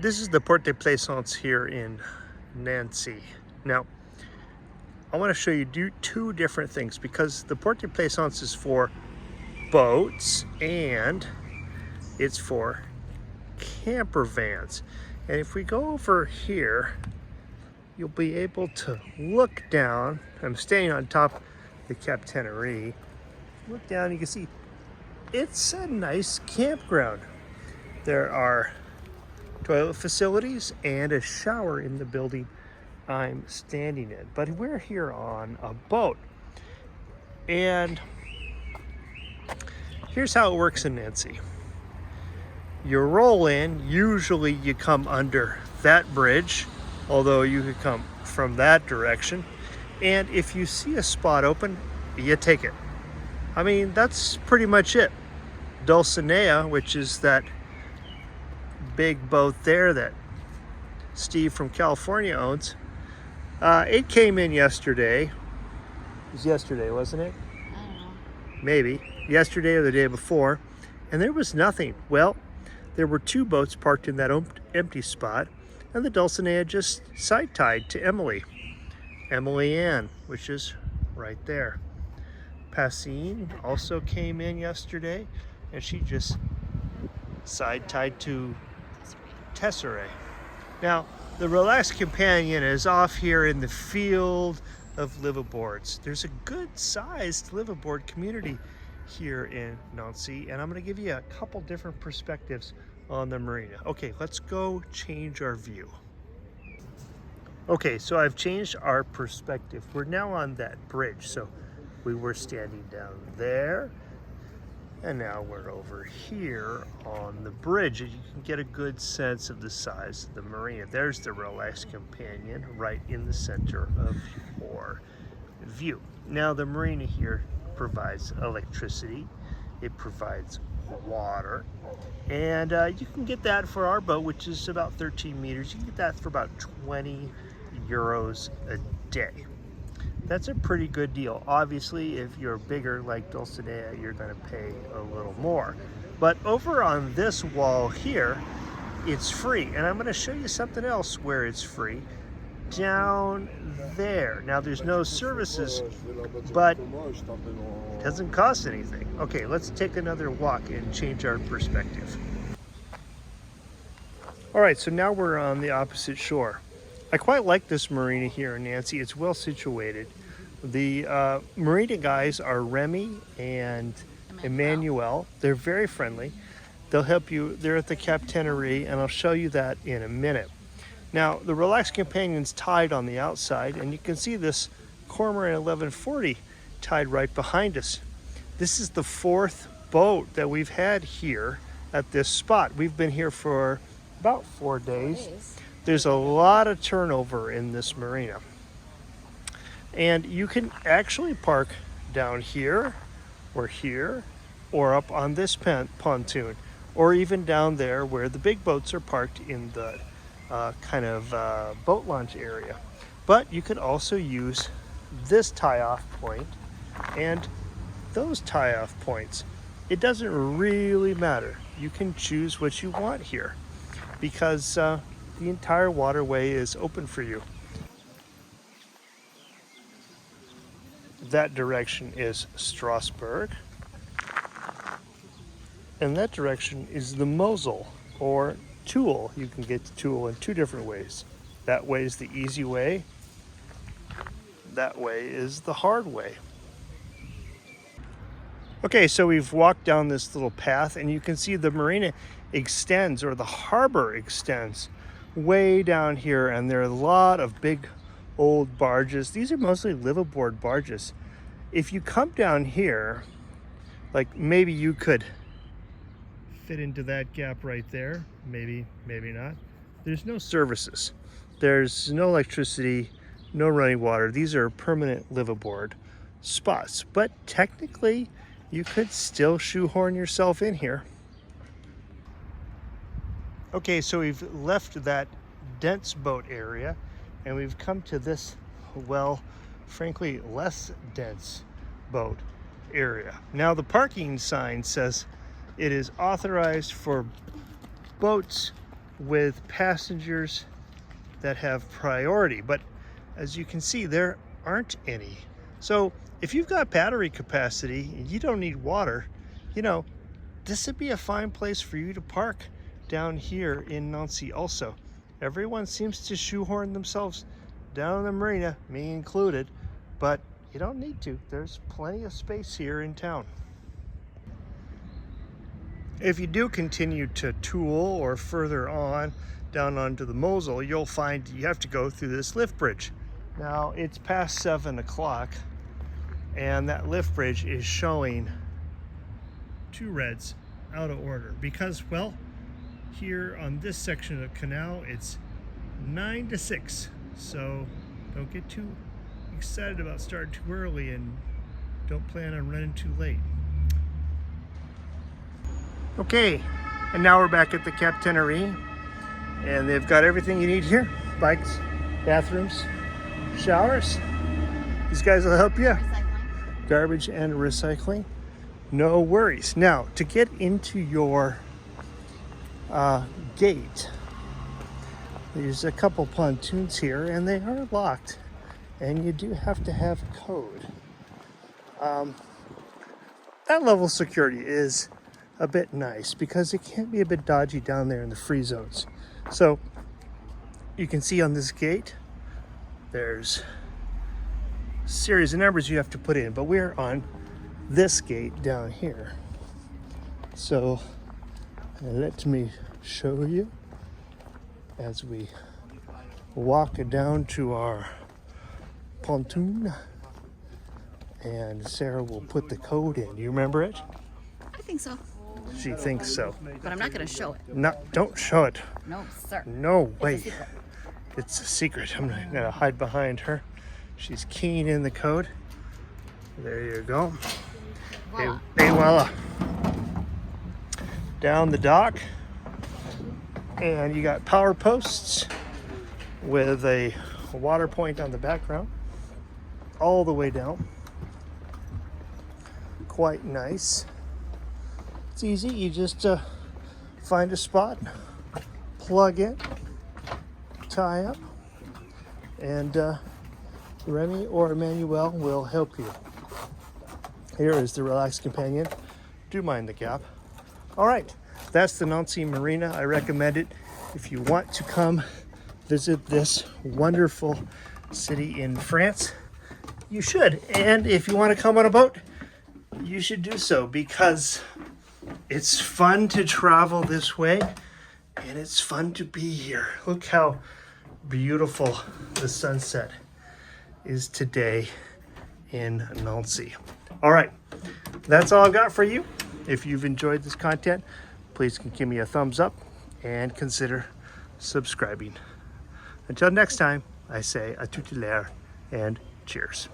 This is the Port de Plaisance here in Nancy. Now, I want to show you two different things because the Port de Plaisance is for boats and it's for camper vans. And if we go over here, you'll be able to look down. I'm staying on top of the Captainerie. Look down, you can see it's a nice campground. There are toilet facilities and a shower in the building I'm standing in. But we're here on a boat. And here's how it works in Nancy. You roll in, usually you come under that bridge, although you could come from that direction. And if you see a spot open, you take it. I mean, that's pretty much it. Dulcinea, which is that big boat there that Steve from California owns, it came in yesterday. It was yesterday, wasn't it? I don't know. Maybe. Yesterday or the day before. And there was nothing. Well, there were two boats parked in that empty spot, and the Dulcinea just side-tied to Emily Ann, which is right there. Passine also came in yesterday, and she just side-tied to Tesserae. Now, the Relaxed Companion is off here in the field of liveaboards. There's a good-sized liveaboard community here in Nancy, and I'm going to give you a couple different perspectives on the marina. Okay, let's go change our view. Okay, so I've changed our perspective. We're now on that bridge. So we were standing down there, and now we're over here on the bridge, and you can get a good sense of the size of the marina. There's the Relaxed Companion right in the center of your view. Now, the marina here provides electricity, it provides water, and you can get that for our boat, which is about 13 meters. You can get that for about 20 euros a day. That's a pretty good deal. Obviously, if you're bigger like Dulcinea, you're going to pay a little more. But over on this wall here, it's free. And I'm going to show you something else where it's free. Down there. Now, there's no services, but it doesn't cost anything. Okay, let's take another walk and change our perspective. All right, so now we're on the opposite shore. I quite like this marina here in Nancy. It's well situated. The marina guys are Remy and Emmanuel. They're very friendly. They'll help you. They're at the Captainerie, and I'll show you that in a minute. Now, the Relaxed Companion's tied on the outside, and you can see this Cormorant 1140 tied right behind us. This is the fourth boat that we've had here at this spot. We've been here for about 4 days. There's a lot of turnover in this marina. And you can actually park down here, or up on this pontoon, or even down there where the big boats are parked in the kind of boat launch area. But you could also use this tie-off point and those tie-off points. It doesn't really matter. You can choose what you want here because the entire waterway is open for you. That direction is Strasbourg, and that direction is the Mosel, or Toul. You can get to Toul in two different ways. That way is the easy way. That way is the hard way. Okay, so we've walked down this little path, and you can see the marina extends, or the harbor extends, way down here, and there are a lot of big old barges. These are mostly liveaboard barges. If you come down here, like maybe you could fit into that gap right there, maybe not. There's no services. There's no electricity, no running water. These are permanent liveaboard spots, but technically you could still shoehorn yourself in here. Okay, so we've left that dense boat area and we've come to this, well, frankly, less dense boat area. Now the parking sign says it is authorized for boats with passengers that have priority, but as you can see, there aren't any. So if you've got battery capacity and you don't need water, you know, this would be a fine place for you to park down here in Nancy also. Everyone seems to shoehorn themselves down in the marina, me included, but you don't need to. There's plenty of space here in town. If you do continue to Toul or further on down onto the Mosel, you'll find you have to go through this lift bridge. Now it's past 7 o'clock and that lift bridge is showing 2 reds out of order because, well, here on this section of the canal it's 9 to 6, so don't get too excited about starting too early and don't plan on running too late. Okay, and now we're back at the Captainerie, and they've got everything you need here: bikes, bathrooms, showers. These guys will help you. Recycling. Garbage and recycling. No worries. Now, to get into your gate, there's a couple pontoons here, and they are locked, and you do have to have a code. That level of security is a bit nice because it can be a bit dodgy down there in the free zones. So you can see on this gate there's a series of numbers you have to put in, but we're on this gate down here. So let me show you as we walk down to our pontoon, and Sarah will put the code in. Do you remember it? I think so. She thinks so. But I'm not going to show it. No, don't show it. No, sir. No way. It's a secret. It's a secret. I'm not gonna hide behind her. She's keying in the code. There you go. Voila. Et voila. Down the dock, and you got power posts with a water point on the background all the way down. Quite nice. It's easy. You just find a spot, plug in, tie up, and Remy or Emmanuel will help you. Here is the relaxed companion. Do mind the gap. All right, that's the Nancy Marina. I recommend it if you want to come visit this wonderful city in France. You should, and if you want to come on a boat, you should do so because it's fun to travel this way and it's fun to be here. Look how beautiful the sunset is today in Nancy. All right, that's all I've got for you. If you've enjoyed this content, please give me a thumbs up and consider subscribing. Until next time, I say à tout à l'heure and cheers.